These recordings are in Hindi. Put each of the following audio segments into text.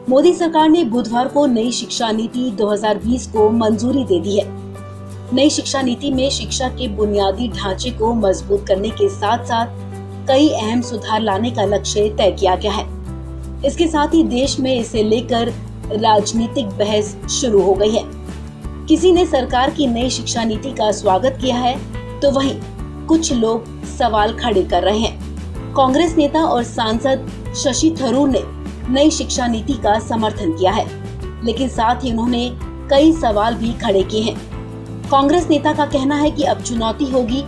मोदी सरकार ने बुधवार को नई शिक्षा नीति 2020 को मंजूरी दे दी है। नई शिक्षा नीति में शिक्षा के बुनियादी ढांचे को मजबूत करने के साथ साथ कई अहम सुधार लाने का लक्ष्य तय किया गया है। इसके साथ ही देश में इसे लेकर राजनीतिक बहस शुरू हो गई है। किसी ने सरकार की नई शिक्षा नीति का स्वागत किया है, तो वहीं कुछ लोग सवाल खड़े कर रहे हैं। कांग्रेस नेता और सांसद शशि थरूर ने नई शिक्षा नीति का समर्थन किया है, लेकिन साथ ही उन्होंने कई सवाल भी खड़े किए हैं। कांग्रेस नेता का कहना है कि अब चुनौती होगी,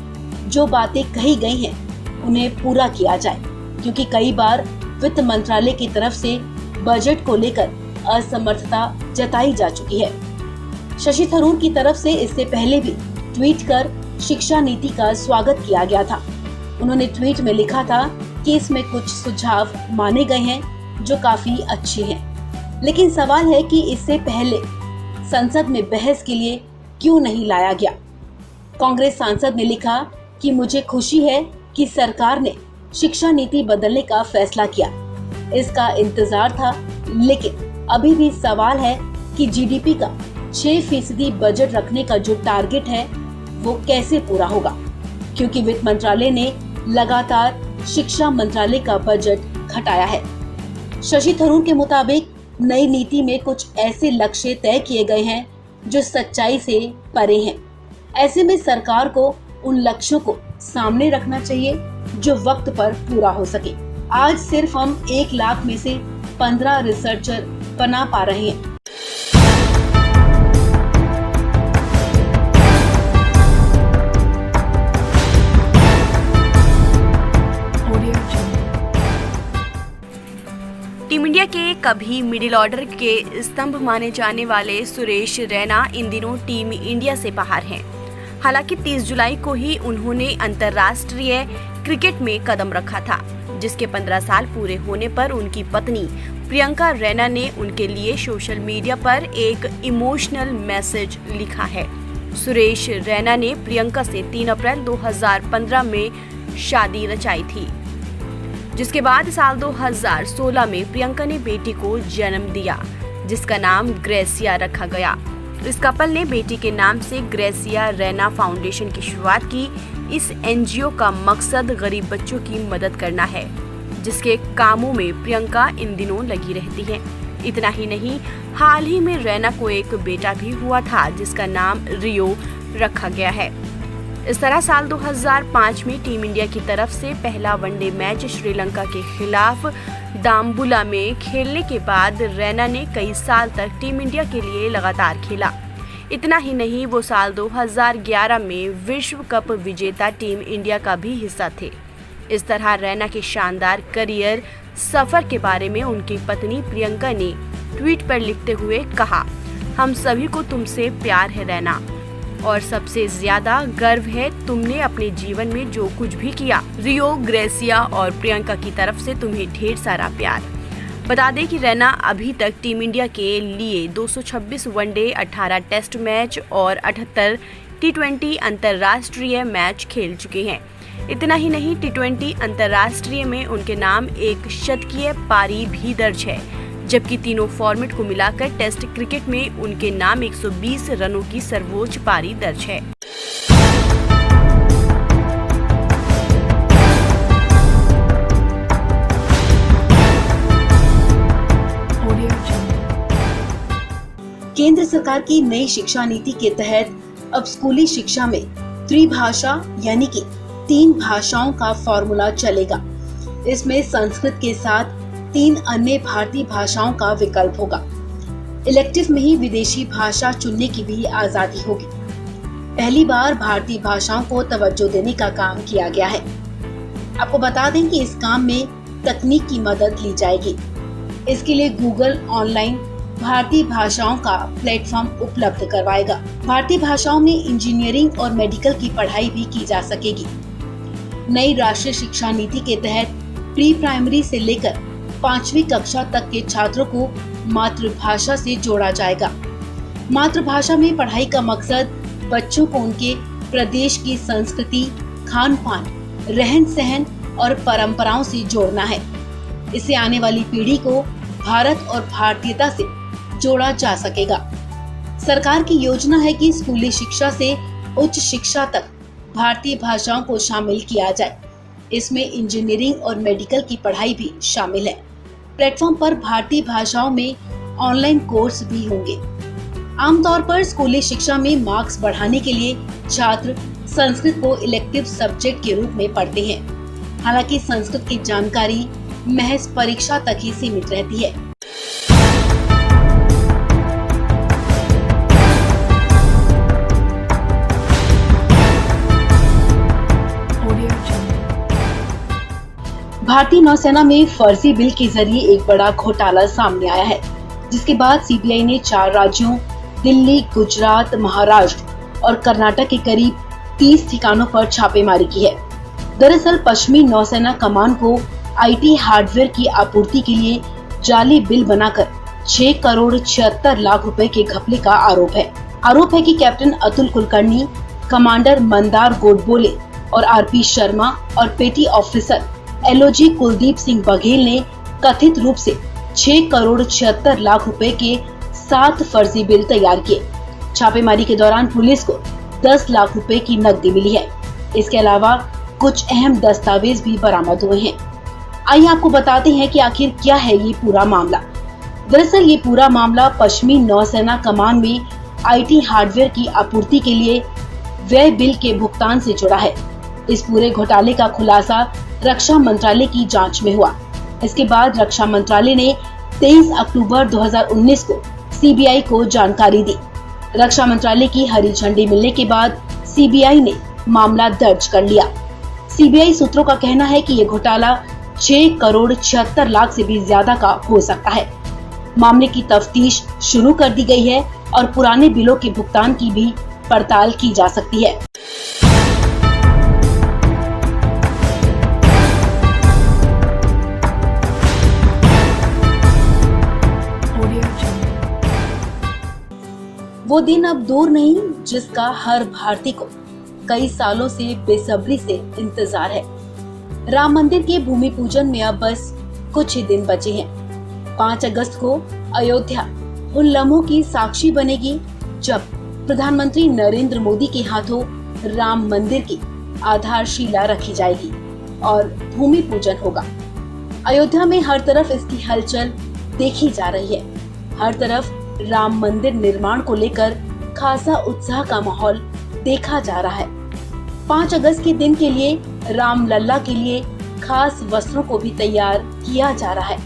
जो बातें कही गई हैं उन्हें पूरा किया जाए, क्योंकि कई बार वित्त मंत्रालय की तरफ से बजट को लेकर असमर्थता जताई जा चुकी है। शशि थरूर की तरफ से इससे पहले भी ट्वीट कर शिक्षा नीति का स्वागत किया गया था। उन्होंने ट्वीट में लिखा था कि इसमें कुछ सुझाव माने गए हैं जो काफी अच्छे हैं, लेकिन सवाल है कि इससे पहले संसद में बहस के लिए क्यों नहीं लाया गया। कांग्रेस सांसद ने लिखा कि मुझे खुशी है कि सरकार ने शिक्षा नीति बदलने का फैसला किया। इसका इंतजार था, लेकिन अभी भी सवाल है कि जीडीपी का 6% बजट रखने का जो टारगेट है वो कैसे पूरा होगा, क्योंकि वित्त मंत्रालय ने लगातार शिक्षा मंत्रालय का बजट घटाया है। शशि थरूर के मुताबिक नई नीति में कुछ ऐसे लक्ष्य तय किए गए हैं जो सच्चाई से परे हैं। ऐसे में सरकार को उन लक्ष्यों को सामने रखना चाहिए जो वक्त पर पूरा हो सके। आज सिर्फ हम 1 लाख में से 15 रिसर्चर बना पा रहे हैं। टीम इंडिया के कभी मिडिल ऑर्डर के स्तंभ माने जाने वाले सुरेश रैना इन दिनों टीम इंडिया से बाहर हैं। हालांकि 30 जुलाई को ही उन्होंने अंतर्राष्ट्रीय क्रिकेट में कदम रखा था, जिसके 15 साल पूरे होने पर उनकी पत्नी प्रियंका रैना ने उनके लिए सोशल मीडिया पर एक इमोशनल मैसेज लिखा है। सुरेश रैना ने प्रियंका से 3 अप्रैल 2015 में शादी रचाई थी, जिसके बाद साल 2016 में प्रियंका ने बेटी को जन्म दिया, जिसका नाम ग्रेसिया रखा गया। इस कपल ने बेटी के नाम से ग्रेसिया रैना फाउंडेशन की शुरुआत की। इस एनजीओ का मकसद गरीब बच्चों की मदद करना है, जिसके कामों में प्रियंका इन दिनों लगी रहती हैं। इतना ही नहीं, हाल ही में रैना को एक बेटा भी हुआ था, जिसका नाम रियो रखा गया है। इस तरह साल 2005 में टीम इंडिया की तरफ से पहला वनडे मैच श्रीलंका के खिलाफ दाम्बुला में खेलने के बाद रैना ने कई साल तक टीम इंडिया के लिए लगातार खेला। इतना ही नहीं, वो साल 2011 में विश्व कप विजेता टीम इंडिया का भी हिस्सा थे। इस तरह रैना के शानदार करियर सफर के बारे में उनकी पत्नी प्रियंका ने ट्वीट पर लिखते हुए कहा, हम सभी को तुमसे प्यार है रैना, और सबसे ज्यादा गर्व है तुमने अपने जीवन में जो कुछ भी किया। रियो, ग्रेसिया और प्रियंका की तरफ से तुम्हें ढेर सारा प्यार। बता दें कि रैना अभी तक टीम इंडिया के लिए 226 वनडे, 18 टेस्ट मैच और 78 टी20 अंतर्राष्ट्रीय मैच खेल चुके हैं। इतना ही नहीं, टी20 अंतर्राष्ट्रीय में उनके नाम एक शतकीय पारी भी दर्ज है, जबकि तीनों फॉर्मेट को मिलाकर टेस्ट क्रिकेट में उनके नाम 120 रनों की सर्वोच्च पारी दर्ज है। केंद्र सरकार की नई शिक्षा नीति के तहत अब स्कूली शिक्षा में त्रिभाषा यानी कि 3 भाषाओं का फॉर्मूला चलेगा। इसमें संस्कृत के साथ 3 अन्य भारतीय भाषाओं का विकल्प होगा। इलेक्टिव में ही विदेशी भाषा चुनने की भी आजादी होगी। पहली बार भारतीय भाषाओं को तवज्जो देने का काम किया गया है। आपको बता दें कि इस काम में तकनीक की मदद ली जाएगी। इसके लिए गूगल ऑनलाइन भारतीय भाषाओं का प्लेटफॉर्म उपलब्ध करवाएगा। भारतीय भाषाओं में इंजीनियरिंग और मेडिकल की पढ़ाई भी की जा सकेगी। नई राष्ट्रीय शिक्षा नीति के तहत प्री प्राइमरी से लेकर 5वीं कक्षा तक के छात्रों को मातृभाषा से जोड़ा जाएगा। मातृभाषा में पढ़ाई का मकसद बच्चों को उनके प्रदेश की संस्कृति, खान पान, रहन सहन और परंपराओं से जोड़ना है। इससे आने वाली पीढ़ी को भारत और भारतीयता से जोड़ा जा सकेगा। सरकार की योजना है कि स्कूली शिक्षा से उच्च शिक्षा तक भारतीय भाषाओं को शामिल किया जाए। इसमें इंजीनियरिंग और मेडिकल की पढ़ाई भी शामिल है। प्लेटफॉर्म पर भारतीय भाषाओं में ऑनलाइन कोर्स भी होंगे। आमतौर पर स्कूली शिक्षा में मार्क्स बढ़ाने के लिए छात्र संस्कृत को इलेक्टिव सब्जेक्ट के रूप में पढ़ते हैं। हालांकि संस्कृत की जानकारी महज परीक्षा तक ही सीमित रहती है। भारतीय नौसेना में फर्जी बिल के जरिए एक बड़ा घोटाला सामने आया है, जिसके बाद सीबीआई ने 4 राज्यों दिल्ली, गुजरात, महाराष्ट्र और कर्नाटक के करीब 30 ठिकानों पर छापेमारी की है। दरअसल पश्चिमी नौसेना कमान को आईटी हार्डवेयर की आपूर्ति के लिए जाली बिल बनाकर 6 करोड़ 76 लाख रुपए के घपले का आरोप है कि कैप्टन अतुल कुलकर्णी, कमांडर मंदार गोडबोले और आरपी शर्मा और पेटी ऑफिसर एलओजी कुलदीप सिंह बघेल ने कथित रूप से 6 करोड़ 76 लाख रुपए के 7 फर्जी बिल तैयार किए। छापेमारी के दौरान पुलिस को 10 लाख रुपए की नकदी मिली है। इसके अलावा कुछ अहम दस्तावेज भी बरामद हुए हैं। आइए आपको बताते हैं कि आखिर क्या है ये पूरा मामला। दरअसल ये पूरा मामला पश्चिमी नौसेना कमान में आईटी हार्डवेयर की आपूर्ति के लिए व्यय बिल के भुगतान से जुड़ा है। इस पूरे घोटाले का खुलासा रक्षा मंत्रालय की जांच में हुआ। इसके बाद रक्षा मंत्रालय ने 23 अक्टूबर 2019 को सीबीआई को जानकारी दी। रक्षा मंत्रालय की हरी झंडी मिलने के बाद सीबीआई ने मामला दर्ज कर लिया। सीबीआई सूत्रों का कहना है कि ये घोटाला 6 करोड़ 76 लाख से भी ज्यादा का हो सकता है। मामले की तफ्तीश शुरू कर दी गई है और पुराने बिलों के भुगतान की भी पड़ताल की जा सकती है। वो दिन अब दूर नहीं जिसका हर भारतीय को कई सालों से बेसब्री से इंतजार है। राम मंदिर के भूमि पूजन में अब बस कुछ ही दिन बचे हैं। 5 अगस्त को अयोध्या उन लम्हों की साक्षी बनेगी जब प्रधानमंत्री नरेंद्र मोदी के हाथों राम मंदिर की आधारशिला रखी जाएगी और भूमि पूजन होगा। अयोध्या में हर तरफ इसकी हलचल देखी जा रही है। हर तरफ राम मंदिर निर्माण को लेकर खासा उत्साह का माहौल देखा जा रहा है। 5 अगस्त के दिन के लिए राम लल्ला के लिए खास वस्त्रों को भी तैयार किया जा रहा है।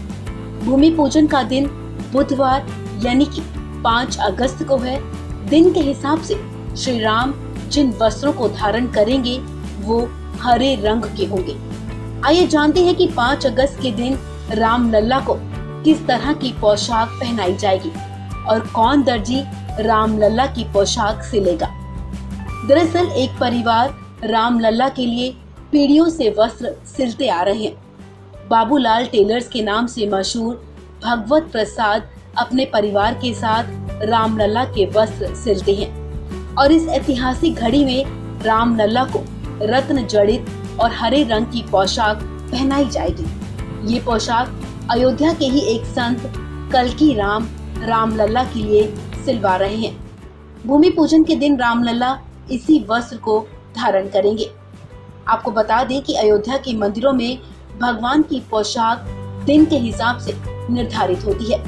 भूमि पूजन का दिन बुधवार यानी कि 5 अगस्त को है। दिन के हिसाब से श्री राम जिन वस्त्रों को धारण करेंगे वो हरे रंग के होंगे। आइए जानते हैं कि 5 अगस्त के दिन राम लल्ला को किस तरह की पोशाक पहनाई जाएगी और कौन दर्जी राम लल्ला की पोशाक सिलेगा। दरअसल एक परिवार राम लल्ला के लिए पीढ़ियों से वस्त्र सिलते आ रहे हैं। बाबूलाल टेलर्स के नाम से मशहूर भगवत प्रसाद अपने परिवार के साथ राम लल्ला के वस्त्र सिलते हैं और इस ऐतिहासिक घड़ी में राम लल्ला को रत्न जड़ित और हरे रंग की पोशाक पहनाई जाएगी। ये पोशाक अयोध्या के ही एक संत कल्की राम लल्ला के लिए सिलवा रहे हैं। भूमि पूजन के दिन राम लल्ला इसी वस्त्र को धारण करेंगे। आपको बता दें कि अयोध्या के मंदिरों में भगवान की पोशाक दिन के हिसाब से निर्धारित होती है।